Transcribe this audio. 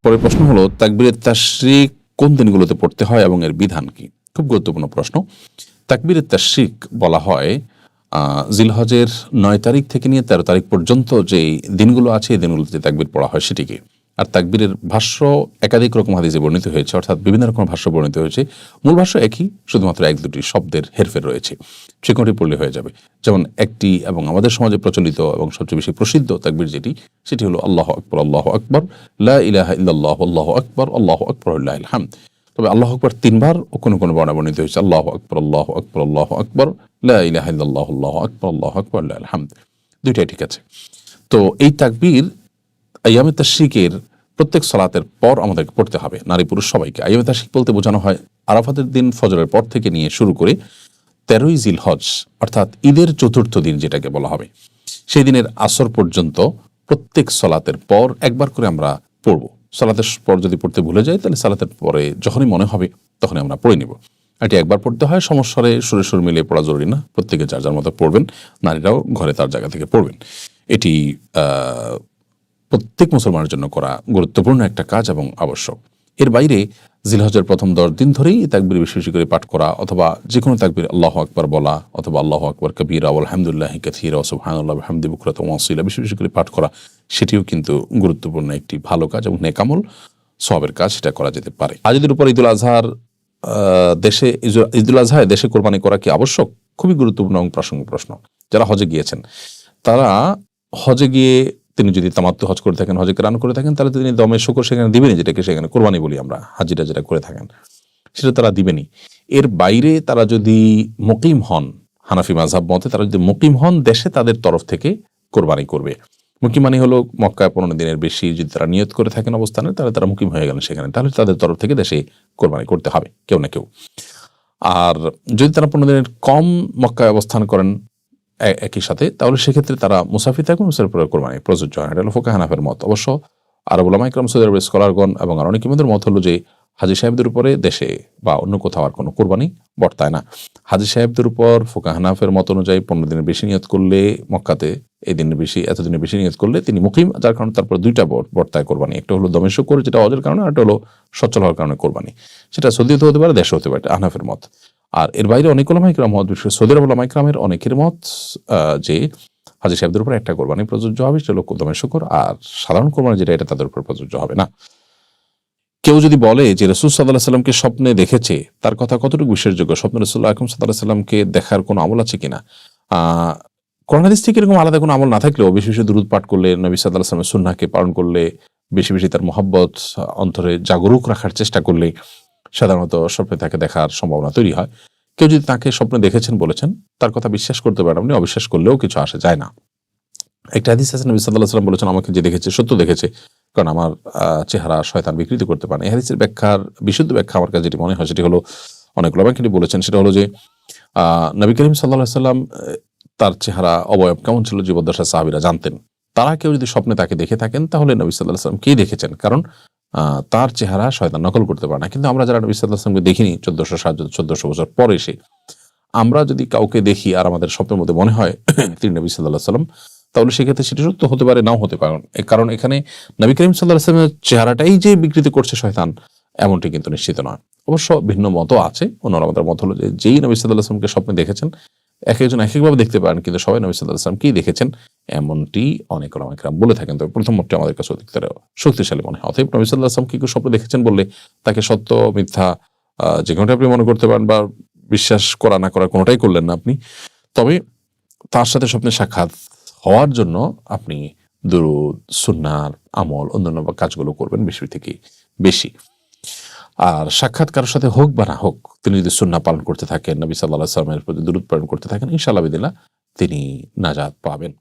পরের প্রশ্ন হলো তাকবীরে তাশরিক কোন দিনগুলোতে পড়তে হয় এবং এর বিধান কি? খুব গুরুত্বপূর্ণ প্রশ্ন। তাকবীরে তাশরিক বলা হয় জিলহজের ৯ তারিখ থেকে নিয়ে ১৩ তারিখ পর্যন্ত যেই দিনগুলো আছে এই দিনগুলোতে তাকবীর পড়া হয় সেটিকে। আর তাকবীরের ভাষ্য একাধিক রকম হাদিসে বর্ণিত হয়েছে, অর্থাৎ বিভিন্ন রকম ভাষ্য বর্ণিত হয়েছে। মূল ভাষ্য একই, শুধুমাত্র এক দুটি শব্দের হেরফের রয়েছে। যে কোনটি পড়লে হয়ে যাবে। যেমন একটি এবং আমাদের সমাজে প্রচলিত এবং সবচেয়ে বেশি প্রসিদ্ধ তাকবীর যেটি, সেটি হলো আল্লাহু আকবার, আল্লাহু আকবার, লা ইলাহা ইল্লাল্লাহ, আল্লাহু আকবার, আল্লাহু আকবার, লিল্লাহিল হামদ। তবে আল্লাহু আকবার ৩ বার ও কোনো বর্ণনায় বর্ণিত হয়েছে আল্লাহু আকবার, আল্লাহু আকবার, আল্লাহু আকবার, লা ইলাহা ইল্লাল্লাহ, আল্লাহু আকবার, আল্লাহু আকবার, লিল্লাহিল হামদ। দুইটাই ঠিক আছে। তো এই তাকবীর আইয়ামে তাশরিকের প্রত্যেক সালাতের পর আমাদেরকে পড়তে হবে, নারী পুরুষ সবাইকে। আইয়ামে তাশরিক বলতে বোঝানো হয় আরাফাতের দিন ফজরের পর থেকে নিয়ে শুরু করে ১৩ই জিলহজ অর্থাৎ ঈদের চতুর্থ দিন যেটাকে বলা হবে, সেই দিনের আসর পর্যন্ত প্রত্যেক সালাতের পর একবার করে আমরা পড়ব। সালাতের পর যদি পড়তে ভুলে যাই তাহলে সালাতের পরে যখনই মনে হবে তখনই আমরা পড়ে নিব। এটি একবার পড়তে হয়, সমস্যারে সুরে সুর মিলিয়ে পড়া জরুরি না, প্রত্যেকে যার যার মতো পড়বেন, নারীরাও ঘরে তার জায়গা থেকে পড়বেন। এটি প্রত্যেক মুসলমানের জন্য করা গুরুত্বপূর্ণ একটা কাজ এবং আবশ্যক। এর বাইরে জিলহজের প্রথম ১০ দিন ধরেই তাকবীর বেশি বেশি করে পাঠ করা, অথবা যে কোনো তাকবীর আল্লাহু আকবার বলা, অথবা আল্লাহু আকবার কবীরা আলহামদুলিল্লাহি কাসীরা ওয়া সুবহানাল্লাহি ওয়া বিহামদিহি বুকরাতান ওয়া আসীলা বেশি বেশি করে পাঠ করা, সেটিও কিন্তু গুরুত্বপূর্ণ একটি ভালো কাজ এবং নেক আমল, সওয়াবের কাজ, সেটা করা যেতে পারে। আজকের উপর ঈদুল আজহার দেশে ঈদুল আজহায় দেশে কোরবানি করা কি আবশ্যক? খুবই গুরুত্বপূর্ণ এবং প্রাসঙ্গিক প্রশ্ন। যারা হজে গিয়েছেন তারা হজে গিয়ে তিনি যদি তামাত্তু হজ করে থাকেন, হজে কেরান করে থাকেন, তাহলে তিনি দমে শুকর সেখানে দিবেনি, যেটাকে সেখানে কোরবানি বলি আমরা, হাজিরা যেটা করে থাকেন সেটা তারা দিবেনি। এর বাইরে তারা যদি মুকিম হন, হানাফি মাযহাব মতে তারা যদি মুকিম হন, দেশে তাদের তরফ থেকে কোরবানি করবে। মুকিম মানে হলো মক্কায় ১৫ দিনের বেশি যদি তারা নিয়ত করে থাকেন অবস্থানে, তাহলে তারা মুকিম হয়ে গেলেন সেখানে, তাহলে তাদের তরফ থেকে দেশে কোরবানি করতে হবে কেউ না কেউ। আর যদি তারা ১৫ দিনের কম মক্কায় অবস্থান করেন একই সাথে, তাহলে সেক্ষেত্রে তারা মুসাফির থাকুন, মুসাফির কোরবানি প্রযোজ্য হয়। এটা হলো ফুকাহা হানাফির মত। অবশ্য আরব উলামা ইকরাম, সৌদি আরবের স্কলারগণ এবং আর অনেকের মত হলো যে হাজী সাহেবদের উপরে দেশে বা অন্য কোথাও আর কোনো কোরবানি বর্তায় না। হাজী সাহেবদের উপর ফুকাহা হানাফির মত অনুযায়ী ১৫ দিনের বেশি নিয়ত করলে মক্কাতে, এই দিনের বেশি, এতদিনের বেশি নিয়ত করলে তিনি মুকিম, যার কারণে তারপর দুইটা বর্তায় কোরবানি। একটা হলো দমে শুকর, যেটা হজের কারণে, আর একটা হলো সচ্ছল হওয়ার কারণে কোরবানি। সেটা সৌদিতে হতে পারে, দেশে হতে পারে, এটা হানাফির মত। আর এর বাইরে অনেক উলামা ইকরাম মত, বিশেষ করে সৌদি আরব উলামা ইকরামের অনেকের মত যে হাজী সাহেবদের উপর একটা কোরবানি প্রযোজ্য হবে, সেটা হলো দমে শুকর, আর সাধারণ কোরবানি যেটা, এটা তাদের উপর প্রযোজ্য হবে না। কেউ যদি বলে যে রাসূল সাল্লাল্লাহু আলাইহি ওয়াসাল্লামকে স্বপ্নে দেখেছে, তার কথা কতটুকু বিশ্বাসযোগ্য? স্বপ্নে রাসূলুল্লাহ আকরাম সাল্লাল্লাহু আলাইহি ওয়াসাল্লামকে দেখার কোনো আমল আছে কিনা? কোরআন হাদিস থেকে এরকম আলাদা কোনো আমল না থাকলেও বেশি বেশি দুরূদ পাঠ করলে, নবী সাল্লাল্লাহু আলাইহি ওয়াসাল্লামের সুন্নাহকে পালন করলে, বেশি বেশি তার মহব্বত অন্তরে জাগরুক রাখার চেষ্টা করলে সাধারণত স্বপ্নে তাকে দেখার সম্ভাবনা তৈরি হয়। কেউ যদি তাকে স্বপ্নে দেখেছেন বলেছেন, তার কথা বিশ্বাস করতে পারেন আপনি, অবিশ্বাস করলেও কিছু আসে যায় না। একটা হাদিস আছে, নবী সাল্লাল্লাহু আলাইহি ওয়াসাল্লাম বলেছেন, আমাকে যে দেখেছে সত্য দেখেছে, কারণ আমার চেহারা শয়তান বিকৃত করতে পারে না। এই হাদিসের ব্যাখ্যার বিশুদ্ধ ব্যাখ্যা আমার কাছে যেটি মনে হয় সেটি হলো, অনেক উলামা কিন্তু বলেছেন, সেটা হলো যে নবী করিম সাল্লাল্লাহু আলাইহি ওয়াসাল্লাম তার চেহারা অবয়ব কেমন ছিল জীবদ্দশায় সাহাবীরা জানতেন। তারা কেউ যদি স্বপ্নে তাকে দেখে থাকেন, তাহলে নবী সাল্লাল্লাহু আলাইহি ওয়াসাল্লাম কে দেখেছেন, কারণ তার চেহারা শয়তান নকল করতে পারে না। কিন্তু আমরা যারা নবী সাল্লাল্লাহু আলাইহি ওয়াসাল্লামকে দেখিনি ১৪০০ বছর পরে এসে, আমরা যদি কাউকে দেখি আর আমাদের স্বপ্নের মধ্যে মনে হয় তিনি নবী সাল্লাল্লাহু আলাইহি ওয়াসাল্লাম, তাহলে সেক্ষেত্রে সেটি সত্য হতে পারে, নাও হতে পারে। কারণ এখানে নবী করিম সাল্লাল্লাহু আলাইহি ওয়াসাল্লামের চেহারাটাই যে বিকৃতি করছে শয়তান, এমনটি কিন্তু নিশ্চিত নয়। অবশ্য ভিন্ন মতও আছে। অন্যরা আমাদের মত হলো যে যেই নবী সাল্লাল্লাহু আলাইহি ওয়াসাল্লামকে স্বপ্নে দেখেছেন, এক একজন এক একভাবে দেখতে পারেন, কিন্তু সবাই নবী সাল্লাল্লাহু আলাইহি ওয়াসাল্লামকেই দেখেছেন, এমনটি অনেক উলামা ইকরাম বলে থাকেন। তবে প্রথম মতটি আমাদের কাছে অধিকতর শক্তিশালী মনে হয়। অতএব নবী সাল্লাল্লাহু আলাইহি ওয়াসাল্লামকে কেউ স্বপ্নে দেখেছেন বললে তাকে সত্য মিথ্যা যে কোনোটা আপনি মনে করতে পারেন, বা বিশ্বাস করা না করা কোনোটাই করলেন না আপনি। তবে তার সাথে স্বপ্নে সাক্ষাৎ হওয়ার জন্য আপনি দুরূদ, সুন্নাহর আমল, অন্যান্য কাজগুলো করবেন বেশি থেকে বেশি। আর সাক্ষাৎ কারোর সাথে হোক বা না হোক, তিনি যদি সুন্নাহ পালন করতে থাকেন, নবী সাল্লাল্লাহু আলাইহি ওয়াসাল্লামের প্রতি দুরূদ পালন করতে থাকেন, ইনশাআল্লাহ বিদিল্লাহ তিনি নাজাত পাবেন।